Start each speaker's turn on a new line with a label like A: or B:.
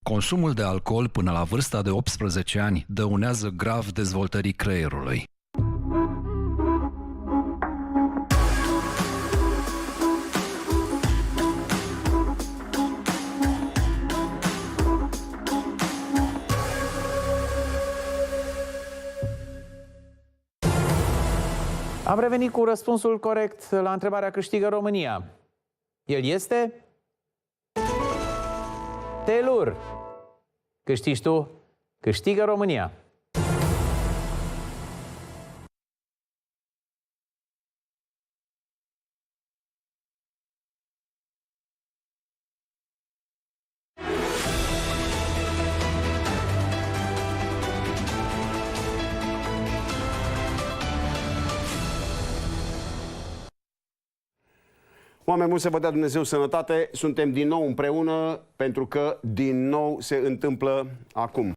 A: Consumul de alcool până la vârsta de 18 ani dăunează grav dezvoltării creierului.
B: Am revenit cu răspunsul corect la întrebarea câștigă România. El este... Telur. Câștigi tu, câștigă România.
C: Oameni buni, să vă dea Dumnezeu sănătate. Suntem din nou împreună pentru că din nou se întâmplă acum.